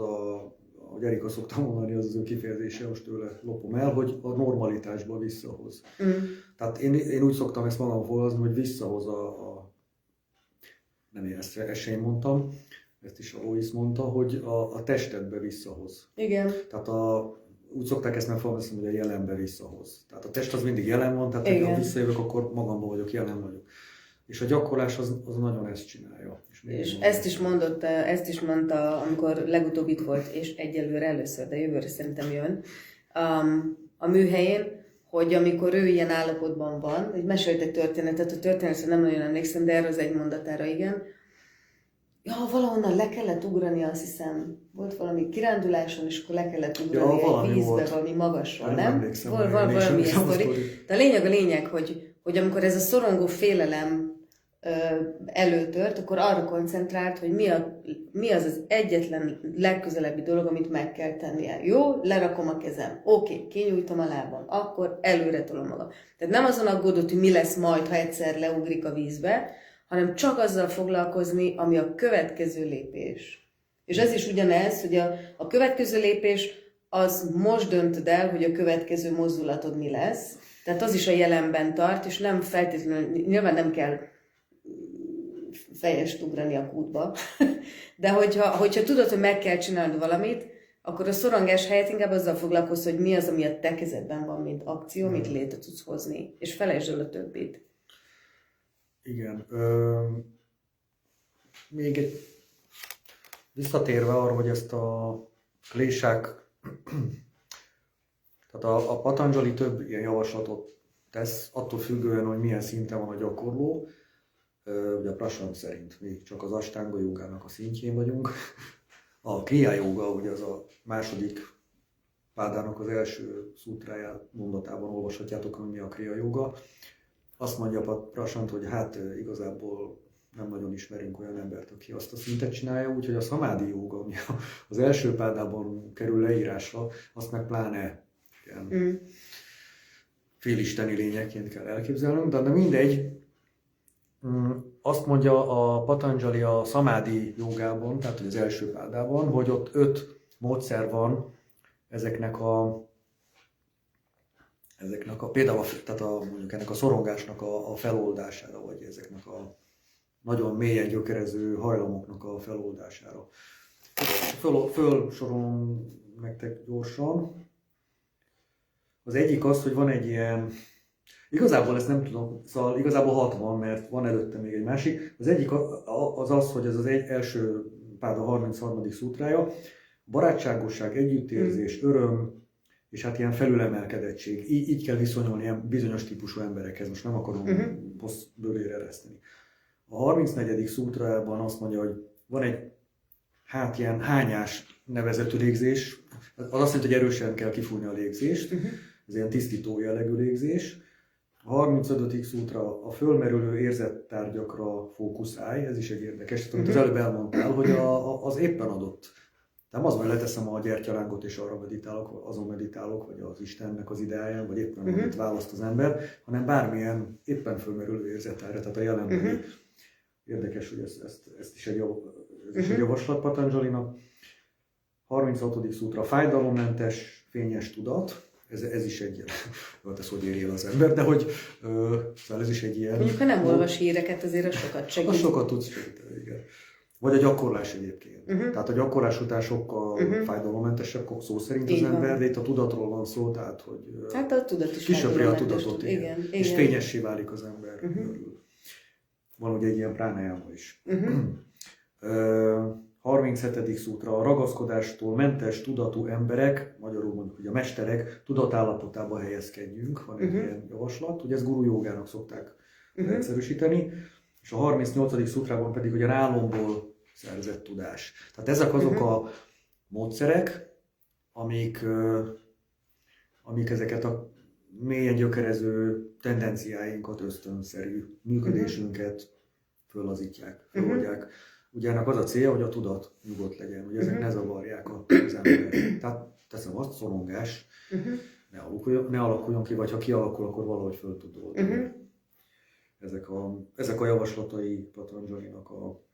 [SPEAKER 2] ahogy Erika szokta mondani, az ő kifejezése, most tőle lopom el, hogy a normalitásba visszahoz. Tehát én úgy szoktam ezt magam fogalmazni, hogy visszahoz nem én ezt sem mondtam, ezt is a Louis mondta, hogy a testedbe visszahoz.
[SPEAKER 1] Igen.
[SPEAKER 2] Tehát úgy szokták ezt megfogalmazni, hogy a jelenbe visszahoz. Tehát a test az mindig jelen van, tehát ha visszajövök, akkor magamban vagyok, jelen vagyok. És a gyakorlás az nagyon ezt csinálja.
[SPEAKER 1] És ezt is mondta, amikor legutóbb itt volt, és egyelőre először, de jövőre szerintem jön, a műhelyén, hogy amikor ő ilyen állapotban van, hogy mesélt egy történetet, a történetre nem nagyon emlékszem, de erre az egy mondatára igen, valahonnan le kellett ugrani, azt hiszem, volt valami kiránduláson, és akkor le kellett ugrani egy vízbe, volt. Valami magasra, nem? Volt valami sztori. De a lényeg, hogy amikor ez a szorongó félelem előtört, akkor arra koncentrált, hogy mi az egyetlen legközelebbi dolog, amit meg kell tennie. Jó, lerakom a kezem, oké, kinyújtom a lábam, akkor előre tolom magam. Tehát nem azon aggódott, hogy mi lesz majd, ha egyszer leugrik a vízbe, hanem csak azzal foglalkozni, ami a következő lépés. És ez is ugyanez, hogy a következő lépés az most döntöd el, hogy a következő mozdulatod mi lesz. Tehát az is a jelenben tart, és nem feltétlenül, nyilván nem kell fejest ugrani a kútba, de hogyha tudod, hogy meg kell csinálnod valamit, akkor a szorongás helyett inkább azzal foglalkozz, hogy mi az, ami a te kezedben van, mint akció, amit létre tudsz hozni, és felejtsd el a többit.
[SPEAKER 2] Igen. Még egy visszatérve arra, hogy ezt a klésák, tehát a Patanjali több ilyen javaslatot tesz, attól függően, hogy milyen szinten van a gyakorló. ugye a Prasant szerint mi csak az Astanga jogának a szintjén vagyunk. A Kriya joga, ugye az a második pádának az első szútráját mondatában olvashatjátok, hogy mi a Kriya joga. Azt mondja Prasant, hogy hát igazából nem nagyon ismerünk olyan embert, aki azt a szintet csinálja, úgyhogy a Samádi joga, ami az első pádában kerül leírásra, azt meg pláne ilyen félisteni lényekként kell elképzelnünk, de mindegy. Azt mondja a Patanjali a Samádi jogában, tehát az első pádában, hogy ott 5 módszer van ezeknek a például tehát mondjuk ennek a szorongásnak a feloldására, vagy ezeknek a nagyon mélyen gyökerező hajlamoknak a feloldására. Fölsorolom nektek gyorsan. Az egyik az, hogy van egy ilyen, igazából ezt nem tudom, szóval igazából 60, mert van előtte még egy másik. Az egyik az, hogy ez az első páda 33. szútrája, barátságosság, együttérzés, öröm, és hát ilyen felülemelkedettség. Így kell viszonyulni ilyen bizonyos típusú emberekhez, most nem akarom bővére ereszteni. A 34. szútrában azt mondja, hogy van egy ilyen hányás nevezetű légzés, az azt jelenti, hogy erősen kell kifújni a légzést, ez ilyen tisztító jellegű légzés. A 35. szútra a fölmerülő érzettárgyakra fókuszálj, ez is egy érdekes, amit az előbb elmondtál, hogy az éppen adott. Nem az, hogy leteszem a gyertyalángot és arra meditálok, azon meditálok, vagy az Istennek az ideáján, vagy éppen amit választ az ember, hanem bármilyen éppen fölmerülő érzettárgyra, tehát a jelenbeli. Érdekes, hogy ez is egy javaslat Patanjalinak. 36. szútra, fájdalommentes, fényes tudat. Ez is egy, hát ez hogy éri el az ember, de hogy szóval ez is egy ilyen...
[SPEAKER 1] Mondjuk, ha nem olvas híreket, azért az sokat segít.
[SPEAKER 2] Az sokat tudsz segíteni, igen. Vagy a gyakorlás egyébként. Tehát a gyakorlás után sokkal fájdalommentesebb szó szerint az ember, de itt a tudatról van szó, tehát hogy
[SPEAKER 1] hát a tudat is
[SPEAKER 2] kisöpri a tudatot,
[SPEAKER 1] igen.
[SPEAKER 2] És fényessé válik az ember. Van ugye egy ilyen pránájáma is. 37. szútra, a ragaszkodástól mentes tudatú emberek, magyarul mondjuk, hogy a mesterek tudatállapotába helyezkedjünk, van egy ilyen javaslat, ugye ezt guru jogának szokták egyszerűsíteni, és a 38. szutrában pedig, hogy a álomból szerzett tudás. Tehát ezek azok a módszerek, amik ezeket a mélyen gyökerező tendenciáinkat, ösztönszerű működésünket föllazítják, föloldják. Ugye ennek az a célja, hogy a tudat nyugodt legyen, hogy ezek ne zavarják az embert. Tehát teszem azt, szorongás ne alakuljon ki, vagy ha kialakul, akkor valahogy föl tud oldani. Ezek a javaslatai Patanjalinak a...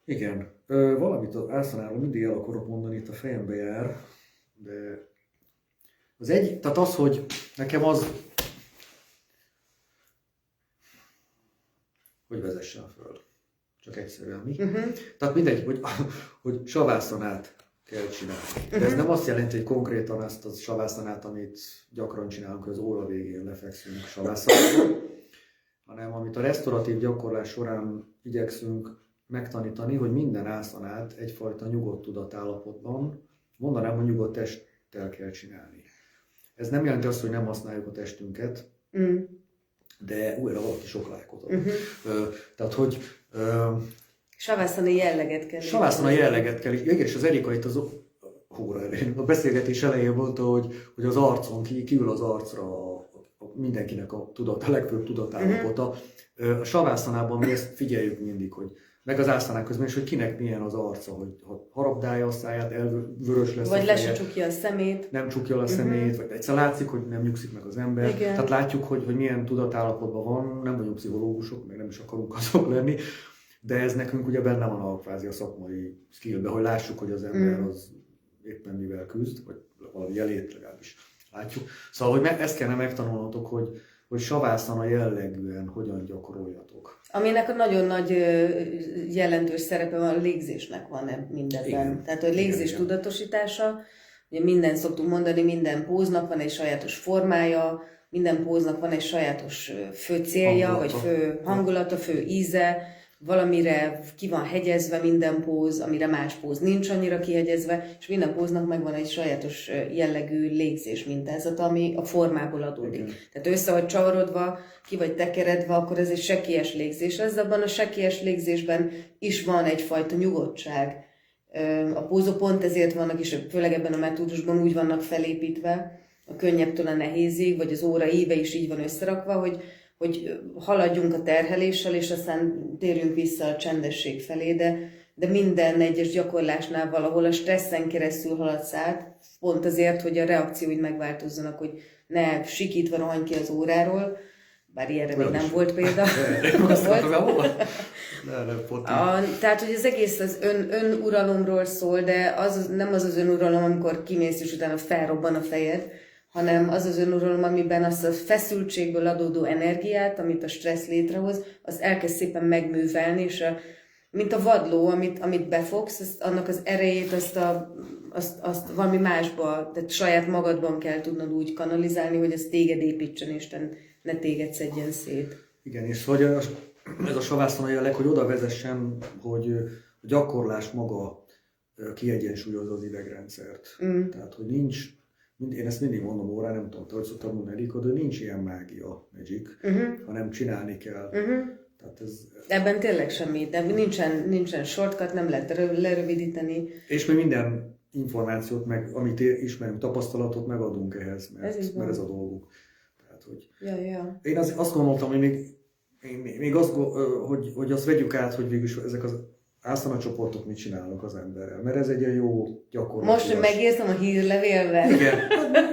[SPEAKER 2] Igen, valamit az ászanáról mindig el akarok mondani, itt a fejembe jár, de tehát az, hogy nekem az... Hogy vezessen föl. Csak egyszerűen mi. Tehát mindegy, hogy savászanát kell csinálni. De ez nem azt jelenti, hogy konkrétan ezt a savászanát, amit gyakran csinálunk, hogy az óra végén lefekszünk savászanát, hanem amit a resztoratív gyakorlás során igyekszünk megtanítani, hogy minden ászanát egyfajta nyugodt tudatállapotban, mondanám, hogy nyugodt testtel kell csinálni. Ez nem jelenti azt, hogy nem használjuk a testünket, de újra valaki sok lájkot ad. Tehát, hogy...
[SPEAKER 1] Savászani jelleget kell.
[SPEAKER 2] Savászani jelleget kell. Igen, és az Erika itt a beszélgetés elején mondta, hogy az arcon, kiül az arcra mindenkinek a legfőbb tudatállapota. A savászanában mi ezt figyeljük mindig, hogy meg az ászanák közben is, hogy kinek milyen az arca, hogy harabdálja a száját, elvörös lesz
[SPEAKER 1] vagy
[SPEAKER 2] a feje.
[SPEAKER 1] Vagy le se csukja a szemét.
[SPEAKER 2] Nem csukja a szemét, vagy egyszer látszik, hogy nem nyugszik meg az ember.
[SPEAKER 1] Igen.
[SPEAKER 2] Tehát látjuk, hogy milyen tudatállapotban van, nem vagyunk pszichológusok, meg nem is akarunk azok lenni, de ez nekünk ugye benne van a kvázi a szakmai skillbe, hogy lássuk, hogy az ember az éppen mivel küzd, vagy valami jelét legalábbis látjuk. Szóval, hogy ezt kellene megtanulnotok, hogy savászana jellegűen hogyan gyakoroljatok.
[SPEAKER 1] Aminek a nagyon nagy jelentős szerepe van, a légzésnek van mindenben.
[SPEAKER 2] Igen.
[SPEAKER 1] Tehát a légzés tudatosítása, ugye minden szoktunk mondani, minden póznak van egy sajátos formája, minden póznak van egy sajátos fő célja, vagy fő hangulata, fő íze, valamire ki van hegyezve minden póz, amire más póz nincs annyira kihegyezve, és minden póznak megvan egy sajátos jellegű légzés mintázata, ami a formából adódik.
[SPEAKER 2] Igen.
[SPEAKER 1] Tehát össze vagy csavarodva, ki vagy tekeredve, akkor ez egy sekélyes légzés lesz, de abban a sekélyes légzésben is van egyfajta nyugodtság. A pózok pont ezért vannak, és főleg ebben a metódusban úgy vannak felépítve, a könnyebbtől a nehézig, vagy az óra íve is így van összerakva, hogy haladjunk a terheléssel, és aztán térjünk vissza a csendesség felé, de minden egyes gyakorlásnál valahol a stresszen keresztül haladsz át, pont azért, hogy a reakcióid megváltozzanak, hogy ne sikítva rohanj ki az óráról, bár ilyenre még nem volt példa. Tehát, hogy az egész az önuralomról szól, de nem az önuralom, amikor kimész és utána felrobban a fejed, hanem az az önuralom, amiben azt a feszültségből adódó energiát, amit a stressz létrehoz, az elkezd szépen megművelni, és mint a vadló, amit befogsz, annak az erejét, azt valami másba, tehát saját magadban kell tudnod úgy kanalizálni, hogy ez téged építsen, és ne téged szedjen szét.
[SPEAKER 2] Igen, és hogy ez a savászon a jelleg, hogy oda vezessen, hogy a gyakorlás maga kiegyensúlyozza az idegrendszert. Tehát, hogy nincs, én ezt mindig mondom órán, nem tudom, te hogy szoktam mondani, Erika, de nincs ilyen mágia, magic, hanem csinálni kell. Tehát
[SPEAKER 1] ebben tényleg semmi, de nincsen shortcut, nem lehet lerövidíteni.
[SPEAKER 2] És mi minden információt, meg amit ismerünk, tapasztalatot megadunk ehhez, mert ez a dolguk. Tehát, hogy
[SPEAKER 1] Ja.
[SPEAKER 2] Én azt gondoltam, hogy még azt, hogy azt vegyük át, hogy végülis ezek az ászana csoportok mit csinálnak az emberrel, mert ez egy olyan jó gyakorlat.
[SPEAKER 1] Most, hogy megírtam a hírlevélben.
[SPEAKER 2] Igen,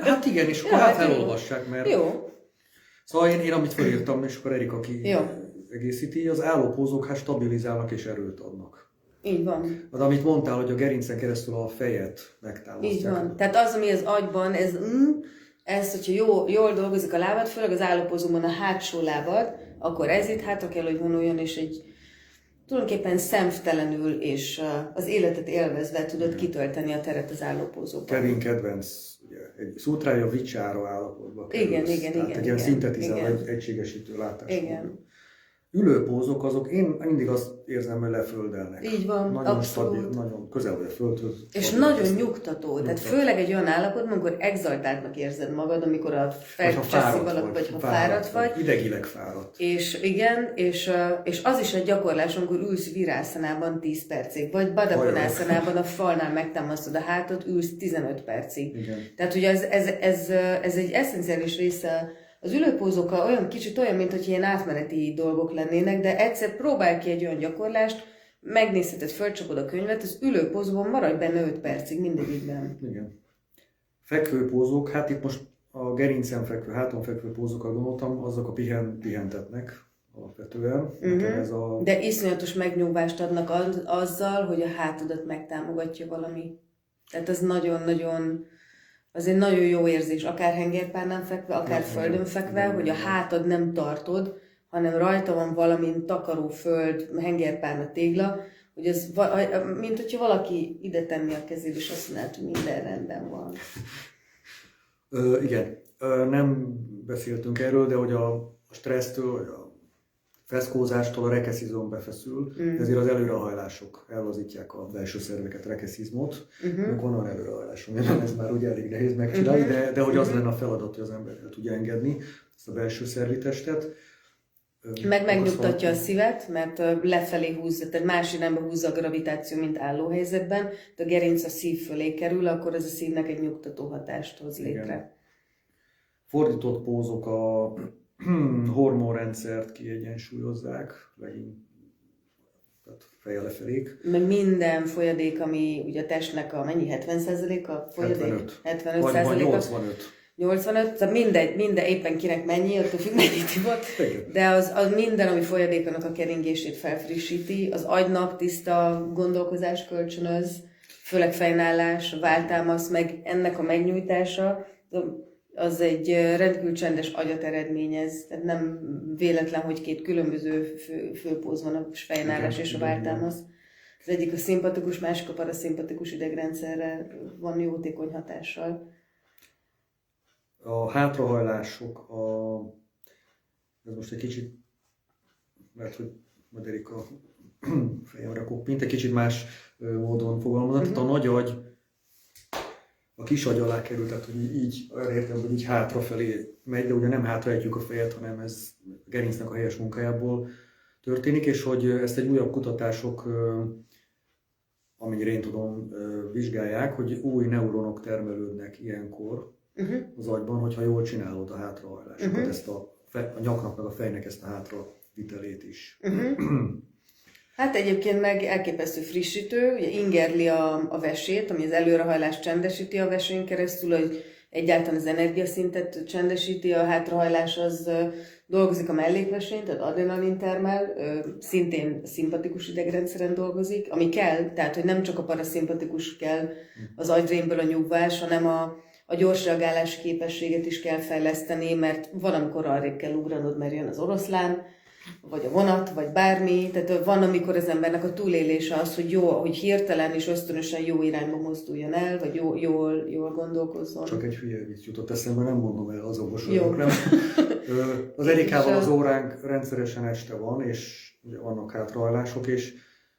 [SPEAKER 2] hát igen, és akkor hát elolvassák, mert...
[SPEAKER 1] Jó.
[SPEAKER 2] Szóval én amit felírtam, és akkor Erika egészíti, az állópózok hát stabilizálnak és erőt adnak.
[SPEAKER 1] Így van.
[SPEAKER 2] De amit mondtál, hogy a gerincen keresztül a fejet megtámasztják.
[SPEAKER 1] Így van. Tehát az, ami az agyban, ez, hogyha jól dolgozik a lábad, főleg az állópózumon a hátsó lábad, akkor ez itt hátra kell, hogy vonuljon, és tulajdonképpen szemtelenül és az életet élvezve tudod kitölteni a teret az állópózóban.
[SPEAKER 2] Kevin kedvenc, ugye, egy szútrája vicsára állapotba kerülsz.
[SPEAKER 1] Igen.
[SPEAKER 2] Egy ilyen szintetizál, egy egységesítő látás.
[SPEAKER 1] Igen.
[SPEAKER 2] Ülőpózok, azok én mindig azt érzem, hogy leföldelnek.
[SPEAKER 1] Így van,
[SPEAKER 2] nagyon
[SPEAKER 1] abszolút.
[SPEAKER 2] stabil, nagyon közel vagy a földhöz.
[SPEAKER 1] És nagyon nyugtató. Tehát főleg egy olyan állapotban, amikor exaltáltnak érzed magad, amikor a felcseszi vagy ha fáradt vagy.
[SPEAKER 2] Idegileg fáradt.
[SPEAKER 1] És igen, és az is egy gyakorlás, amikor ülsz virászanában 10 percig, vagy badakonászanában a falnál megtámasztod a hátat, ülsz 15 percig.
[SPEAKER 2] Igen.
[SPEAKER 1] Tehát ugye ez egy eszenciális része. Az ülőpózok kicsit olyan, mint hogy ilyen átmeneti dolgok lennének, de egyszer próbálj ki egy olyan gyakorlást, megnézheted, fölcsapod a könyvet, az ülőpózban maradj benne 5 percig, mindegyikben.
[SPEAKER 2] Igen. Fekvőpózok, hát itt most a gerincen fekvő, háton fekvő pózokat gondoltam, azok a pihentetnek alapvetően.
[SPEAKER 1] De iszonyatos megnyugvást adnak azzal, hogy a hátadat megtámogatja valami. Tehát az nagyon-nagyon... Az egy nagyon jó érzés, akár hengerpárnán fekve, akár földön fekve, hogy a hátad nem tartod, hanem rajta van valamin takaró föld, hengerpárna tégla, hogy ez, mint hogyha valaki ide tenni a kezébe, és azt mondja, hogy minden rendben van.
[SPEAKER 2] Igen, nem beszéltünk erről, de hogy a stressztől, vagy a feszkózástól a rekeszizom befeszül, ezért az előrehajlások ellazítják a belső szerveket, rekeszizmot. Van olyan előrehajlásom, ez már ugye elég nehéz megcsinálni, de hogy az lenne a feladat, hogy az ember el tudja engedni ezt a belső szervitestet.
[SPEAKER 1] Megnyugtatja a szívet, mert lefelé húzza, tehát más irányba húzza a gravitáció, mint álló helyzetben, de a gerinc a szív fölé kerül, akkor ez a szívnek egy nyugtató hatást hoz létre.
[SPEAKER 2] Igen. Fordított pózok a hormonrendszert kiegyensúlyozzák, tehát feje lefelék.
[SPEAKER 1] Meg minden folyadék, ami ugye a testnek a mennyi? 70%-a folyadék? 75%-a?
[SPEAKER 2] Vagy 85.
[SPEAKER 1] 85, tehát minden éppen kinek mennyi, attól függ mennyit ivott, de az minden, ami folyadékonak a keringését felfrissíti, az agynak tiszta gondolkozás kölcsönöz, főleg fejnállás, váltámasz, meg ennek a megnyújtása, az egy rendkívül csendes agyat eredményez, tehát nem véletlen, hogy két különböző főpóz van, a fejnállás és a váltámasz. Az egyik a szimpatikus, másik a paraszimpatikus idegrendszerre van jótékony hatással.
[SPEAKER 2] A hátrahajlások, ez most egy kicsit, mert hogy majd Erika fejemre koppint, egy kicsit más módon fogalmazom. Tehát a nagy agy a kis agy alá kerül, tehát hogy így értem, hogy így hátrafelé megy, de ugye nem hátraejtjük a fejet, hanem ez a gerincnek a helyes munkájából történik, és hogy ezt egy újabb kutatások, amennyire én tudom, vizsgálják, hogy új neuronok termelődnek ilyenkor az agyban, hogyha jól csinálod a hátrahajlásokat, ezt a nyaknak meg a fejnek ezt a hátravitelét is.
[SPEAKER 1] Hát egyébként meg elképesztő frissítő, ugye ingerli a vesét, ami az előrehajlást csendesíti a vesén keresztül, hogy egyáltalán az energiaszintet csendesíti, a hátrahajlás az dolgozik a mellékvesén, tehát adrenalin termel, szintén szimpatikus idegrendszeren dolgozik, ami kell, tehát hogy nem csak a paraszimpatikus kell az agyrémből a nyugvás, hanem a gyors reagálási képességet is kell fejleszteni, mert van, amikor arrébb kell ugranod, mert jön az oroszlán, vagy a vonat, vagy bármi, tehát van, amikor az embernek a túlélése az, hogy jó, hogy hirtelen és ösztönösen jó irányba mozduljon el, vagy jól gondolkozzon.
[SPEAKER 2] Csak egy hülye vicc jutott eszembe, nem mondom el, azon mosolyogok, nem. Az Erikával az óránk rendszeresen este van, és ugye vannak hátrahajlások, és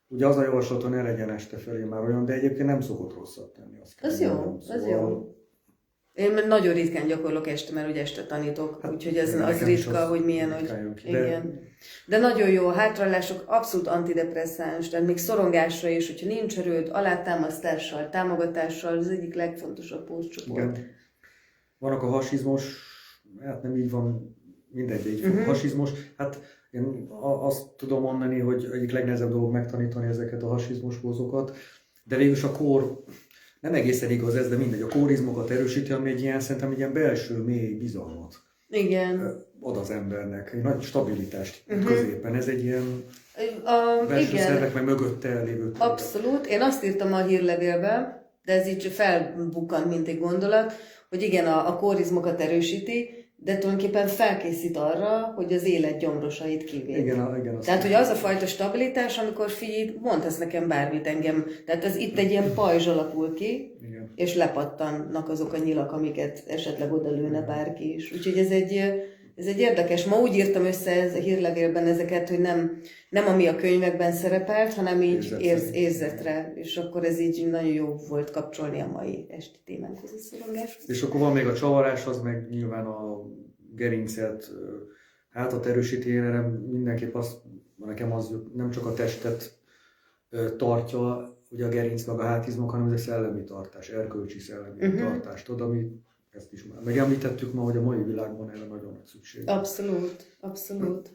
[SPEAKER 2] ugye az a javaslat, hogy ne legyen este felé már olyan, de egyébként nem szokott rosszat tenni.
[SPEAKER 1] Az jó, az jó. Én nagyon ritkán gyakorlok este, mert ugye este tanítok, hát, úgyhogy az ritka, hogy milyen, hogy igen. De nagyon jó, a hátrahajlások abszolút antidepresszáns, tehát még szorongásra is, hogyha nincs erőd, alátámasztással, támogatással, az egyik legfontosabb pótcsoport.
[SPEAKER 2] Vannak a hasizmos, hát nem így van, mindegy, így hasizmos, hát én azt tudom mondani, hogy egyik legnehezebb dolog megtanítani ezeket a hasizmos pózokat, de végülis a kór, nem egészen igaz ez, de mindegy, a kórizmokat erősíti, ami egy ilyen, szerintem egy ilyen belső mély bizalmat ad az embernek, egy nagy stabilitást középen. Ez egy ilyen belső szervek meg mögötte lévő.
[SPEAKER 1] Abszolút. Én azt írtam a hírlevélbe, de ez így felbukkant, mint egy gondolat, hogy igen, a kórizmokat erősíti, de tulajdonképpen felkészít arra, hogy az élet gyomrosait kivéd.
[SPEAKER 2] Igen,
[SPEAKER 1] tehát, hogy az a fajta stabilitás, amikor figyelj, mondhatsz nekem bármit engem. Tehát az itt egy ilyen pajzs alakul ki, és lepattannak azok a nyilak, amiket esetleg odalőne bárki is. Úgyhogy ez egy érdekes. Ma úgy írtam össze ez a hírlevélben ezeket, hogy nem ami a könyvekben szerepelt, hanem így érzetre. És akkor ez így nagyon jó volt kapcsolni a mai esti témánkhoz, a szorongáshoz.
[SPEAKER 2] És akkor van még a csavarás, az meg nyilván a gerincet, hátat erősíti, erre mindenképp nekem az nem csak a testet tartja, ugye a gerinc meg a hátizmok, hanem ez a szellemi tartás, erkölcsi szellemi tartást, ami ezt is már megemlítettük ma, hogy a mai világban erre nagyon nagy szükség.
[SPEAKER 1] Abszolút.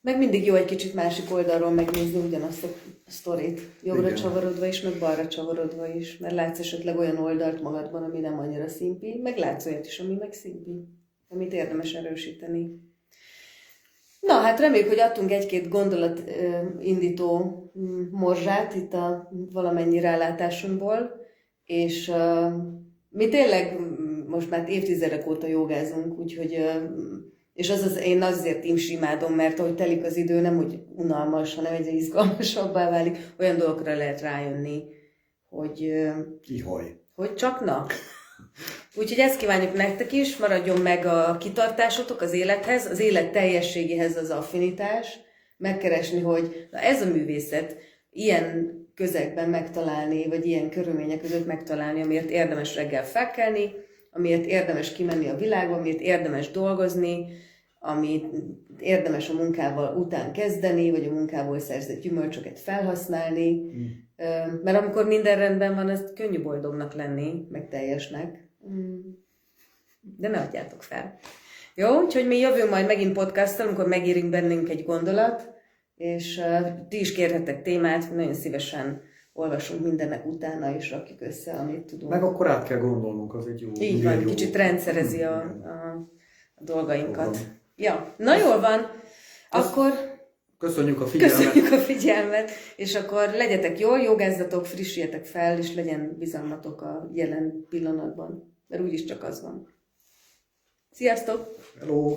[SPEAKER 1] Meg mindig jó egy kicsit másik oldalról megnézni ugyanazt a sztorit. Jobbra csavarodva is, meg balra csavarodva is. Mert látsz esetleg olyan oldalt magadban, ami nem annyira szimpi, meg látsz olyat is, ami meg szimpi, amit érdemes erősíteni. Na, hát reméljük, hogy adtunk egy-két gondolatindító morzsát itt a valamennyi rálátásunkból, és mi tényleg most már évtizedek óta jogázunk, úgyhogy, és én azért is imádom, mert ahogy telik az idő, nem hogy unalmas, hanem egyre izgalmasabbá válik, olyan dolgokra lehet rájönni, hogy csak na. Úgyhogy ezt kívánjuk nektek is, maradjon meg a kitartásotok az élethez, az élet teljességéhez az affinitás, megkeresni, hogy na ez a művészet, ilyen közegben megtalálni, vagy ilyen körülmények között megtalálni, amiért érdemes reggel felkelni, amiért érdemes kimenni a világba, amiért érdemes dolgozni, amit érdemes a munkával után kezdeni, vagy a munkából szerzett gyümölcsöket felhasználni. Mert amikor minden rendben van, az könnyű boldognak lenni, meg teljesnek. De ne adjátok fel. Jó, úgyhogy mi jövünk majd megint podcasttal, amikor megírunk bennünk egy gondolat, és ti is kérhetek témát, nagyon szívesen olvasunk mindennek utána, és rakjuk össze, amit tudunk.
[SPEAKER 2] Meg akkor át kell gondolnunk, az egy jó.
[SPEAKER 1] Így van, kicsit rendszerezi a dolgainkat. Ja, na jól van. Akkor
[SPEAKER 2] köszönjük a
[SPEAKER 1] figyelmet, és akkor legyetek jól, jogázzatok, frissüljetek fel, és legyen bizalmatok a jelen pillanatban, mert úgyis csak az van. Sziasztok!
[SPEAKER 2] Hello!